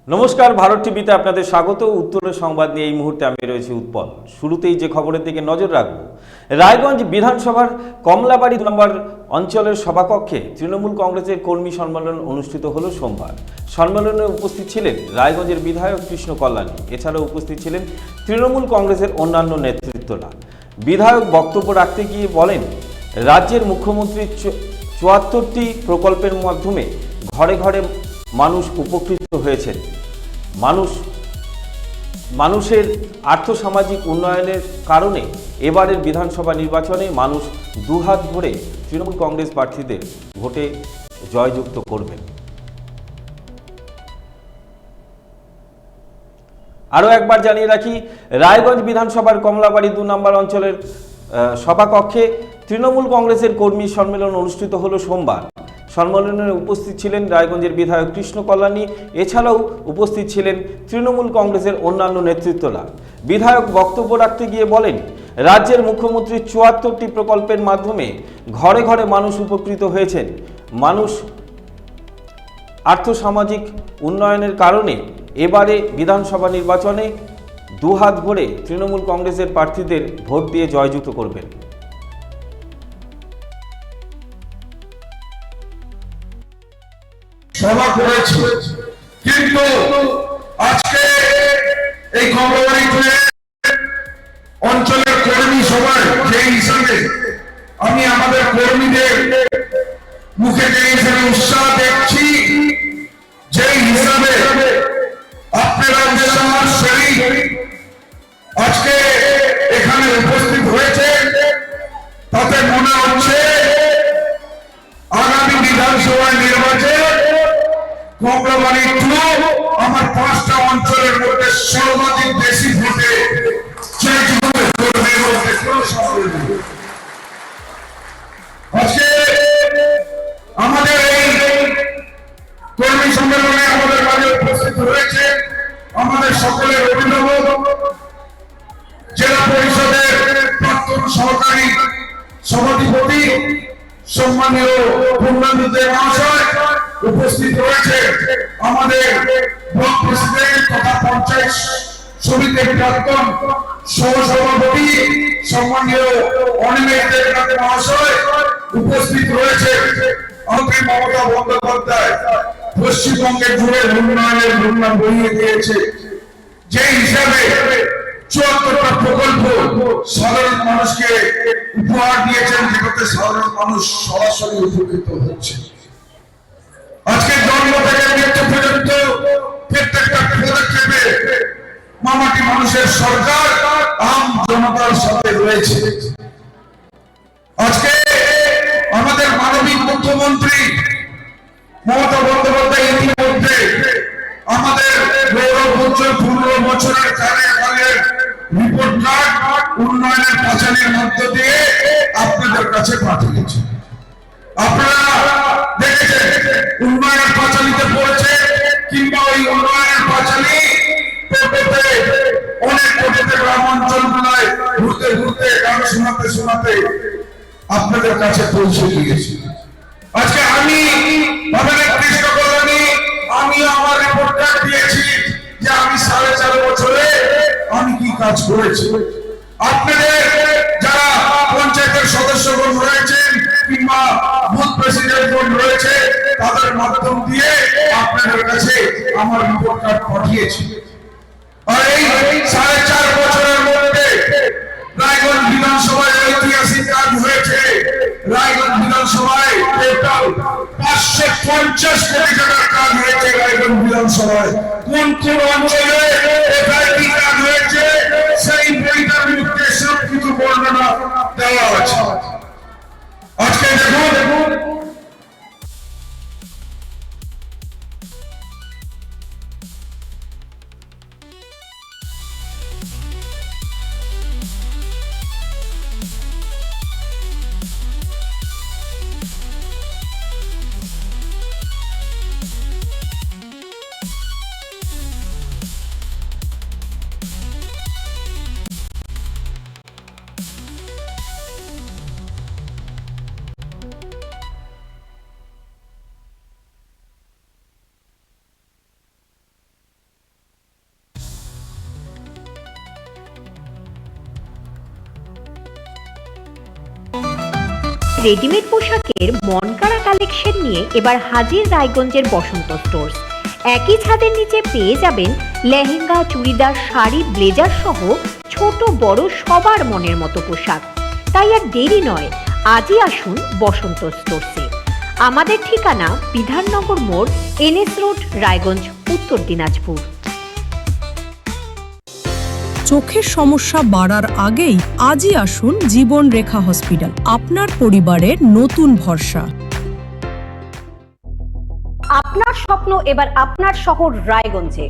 নমস্কার, ভারত টিভিতে আপনাদের স্বাগত। উত্তরের সংবাদ নিয়ে এই মুহূর্তে আমি রয়েছি উৎপল। শুরুতেই যে খবরের দিকে নজর রাখব, রায়গঞ্জ বিধানসভার কমলাবাড়ি 2 নম্বর অঞ্চলের সভাকক্ষে তৃণমূল কংগ্রেসের কর্মী সম্মেলন অনুষ্ঠিত হলো সোমবার। সম্মেলনে উপস্থিত ছিলেন রায়গঞ্জের বিধায়ক কৃষ্ণ কল্যাণী। এছাড়াও উপস্থিত ছিলেন তৃণমূল কংগ্রেসের অন্যান্য নেতৃত্বরা। বিধায়ক বক্তব্য রাখতে গিয়ে বলেন, রাজ্যের মুখ্যমন্ত্রী ৭৪টি প্রকল্পের মাধ্যমে ঘরে ঘরে মানুষ উপকৃত হয়েছেন। মানুষের আর্থসামাজিক উন্নয়নের কারণে এবারের বিধানসভা নির্বাচনে মানুষ দুহাত ভরে তৃণমূল কংগ্রেস প্রার্থীদের ভোটে জয়যুক্ত করবেন। আরও একবার জানিয়ে রাখি, রায়গঞ্জ বিধানসভার কমলাবাড়ি 2 নম্বর অঞ্চলের সভাকক্ষে তৃণমূল কংগ্রেসের কর্মী সম্মেলন অনুষ্ঠিত হলো সোমবার। সম্মেলনে উপস্থিত ছিলেন রায়গঞ্জের বিধায়ক কৃষ্ণ কল্যাণী। এছাড়াও উপস্থিত ছিলেন তৃণমূল কংগ্রেসের অন্যান্য নেতৃত্বরা। বিধায়ক বক্তব্য রাখতে গিয়ে বলেন, রাজ্যের মুখ্যমন্ত্রী ৭৪টি প্রকল্পের মাধ্যমে ঘরে ঘরে মানুষ উপকৃত হয়েছেন। মানুষ আর্থসামাজিক উন্নয়নের কারণে এবারে বিধানসভা নির্বাচনে দুহাত ভরে তৃণমূল কংগ্রেসের প্রার্থীদের ভোট দিয়ে জয়যুক্ত করবেন। সভা করেছে, কিন্তু আজকে এই কমলাবাড়ি অঞ্চলের কর্মী সভায় যে হিসাবে আমি আমাদের কর্মীদের মুখে যে হিসাবে উৎসাহ দেখছি, যে হিসাবে আপনারা উৎসাহের সহিত আজকে এখানে উপস্থিত হয়েছে, তাতে মনে হচ্ছে আগামী বিধানসভা নির্বাচনে কমলাবাড়ি 2 আমার 5টা অঞ্চলের মধ্যে সর্বাধিক বেশি ভোটে আজকে আমাদের এই কর্মী সম্মেলনে আমাদের মাঝে উপস্থিত হয়েছে আমাদের সকলের অভিভাবক, জেলা পরিষদের প্রাক্তন সহকারী সভাধিপতি সম্মানীয় পূর্ণানন্দ মহাশয়, উপস্থিত রয়েছে আমাদের ব্লক প্রেসিডেন্ট তথা পঞ্চায়েত সমিতির প্রাক্তন সহসভাপতি সম্মানীয় অনিমেষ দেবনাথ মহাশয়, উপস্থিত রয়েছে আমাদের মমতা বন্দ্যোপাধ্যায়। পশ্চিমবঙ্গের জুড়ে উন্নয়নের বন্যা বইয়ে দিয়েছে, যে হিসাবে ৭৪টা প্রকল্প সাধারণ মানুষকে উপহার দিয়েছেন, যেটাতে সাধারণ মানুষ সরাসরি উপকৃত হচ্ছে। আজকে জন্ম থেকে মৃত্যু পর্যন্ত প্রত্যেকটা পদক্ষেপে মামাটি মানুষের সরকার আম জনতার সাথে রয়েছে। আজকে আমাদের মাননীয় মুখ্যমন্ত্রী মমতা বন্দ্যোপাধ্যায় ইতিমধ্যে আমাদের গৌরব উজ্জ্বল 15 বছরের কার্যকালের রিপোর্ট কার্ড উন্নয়নের পাঁচালীর মধ্য দিয়ে আপনাদের কাছে পাঠিয়েছে। আপনারা দেখেছেন উন্নয়নের পাঁচালীতে পড়েছে, কিংবা ওই উন্নয়নের পাঁচালী অনেক কোটিতে গ্রাম অঞ্চলগুলোয় ঘুরতে ঘুরতে গান শোনাতে শোনাতে আপনাদের কাছে পৌঁছে দিয়েছি। আজকে আমি কৃষ্ণ কল্যাণী, আমি আমার রিপোর্ট কার্ড দিয়েছি যে আমি 4.5 বছরে আমি কি কাজ করেছি। আপনাদের যারা পঞ্চায়েতের সদস্যগণ রয়েছেন কিংবা বুথ প্রেসিডেন্টগণ রয়েছে, তাদের মাধ্যম দিয়ে আপনাদের কাছে আমার রিপোর্ট কার্ড পাঠিয়েছি। আর এই 4.5 বছরের মধ্যে রায়গঞ্জ বিধানসভায় ঐতিহাসিক কাজ হয়েছে। রায়গঞ্জ বিধানসভায় টোটাল 550 কোটি টাকার কাজ হয়েছে। রায়গঞ্জ বিধানসভায় কোন কোন অঞ্চলে কোথায় কি কাজ হয়েছে সেই বইটার মধ্যে সবকিছু বর্ণনা দেওয়া আছে। আজকে দেখুন রেডিমেড পোশাকের মনকাড়া কালেকশন নিয়ে এবার হাজির রায়গঞ্জের বসন্ত স্টোর্স। একই ছাদের নিচে পেয়ে যাবেন লেহেঙ্গা, চুড়িদার, শাড়ি, ব্লেজার সহ ছোট বড় সবার মনের মতো পোশাক। তাই আর দেরি নয়, আজই আসুন বসন্ত স্টোর্সে। আমাদের ঠিকানা বিধাননগর মোড়, NS রোড, রায়গঞ্জ, উত্তর দিনাজপুর। চোখের সমস্যা বাড়ার আগেই আজই আসুন জীবন রেখা হসপিটাল, আপনার পরিবারের নতুন ভরসা। আপনার স্বপ্ন এবার আপনার শহর রায়গঞ্জে।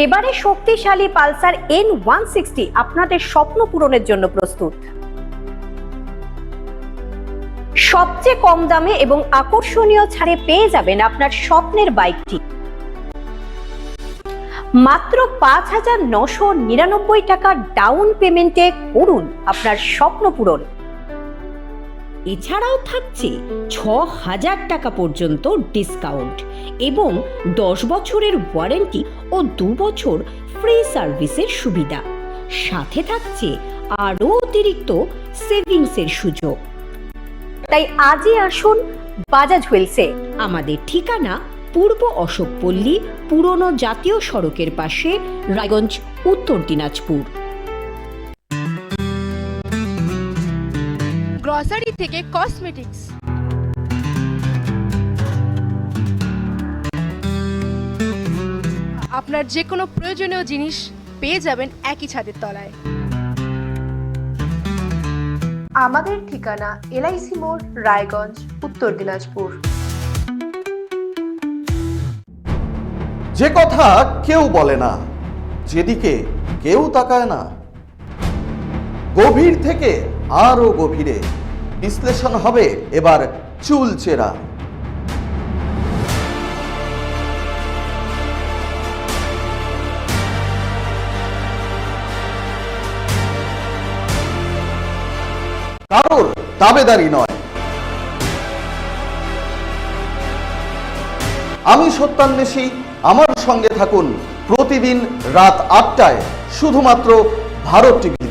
এবারে শক্তিশালী পালসার N160 আপনাদের স্বপ্ন পূরণের জন্য প্রস্তুত। সবচেয়ে কম দামে এবং আকর্ষণীয় ছাড়ে পেয়ে যাবেন আপনার স্বপ্নের বাইকটি। মাত্র 5,999 টাকা ডাউন পেমেন্টে করুন আপনার স্বপ্ন পূরণ। এছাড়াও থাকছে 6,000 টাকা পর্যন্ত ডিসকাউন্ট এবং 10 বছরের ওয়ারেন্টি ও 2 বছর ফ্রি সার্ভিসের সুবিধা। সাথে থাকছে আরও অতিরিক্ত সেভিংসের সুযোগ। তাই আজই আসুন বাজাজ হুইলসে। আমাদের ঠিকানা পূর্ব অশোকপল্লী, পুরনো জাতীয় সড়কের পাশে, রায়গঞ্জ, উত্তর দিনাজপুর। গ্রসারি থেকে কসমেটিক্স, আপনার যে কোনো প্রয়োজনীয় জিনিস পেয়ে যাবেন একই ছাদের তলায়। আমাদের ঠিকানা LIC মোড়, রায়গঞ্জ, উত্তর দিনাজপুর। যে কথা কেউ বলে না, যেদিকে কেউ তাকায় না, গভীর থেকে আরো গভীরে বিশ্লেষণ হবে এবার চুলচেরা। কারোর দাবেদারি নয়। আমি সত্যান্বেষী, আমার সঙ্গে থাকুন প্রতিদিন রাত 8টায় শুধুমাত্র ভারত টিভি।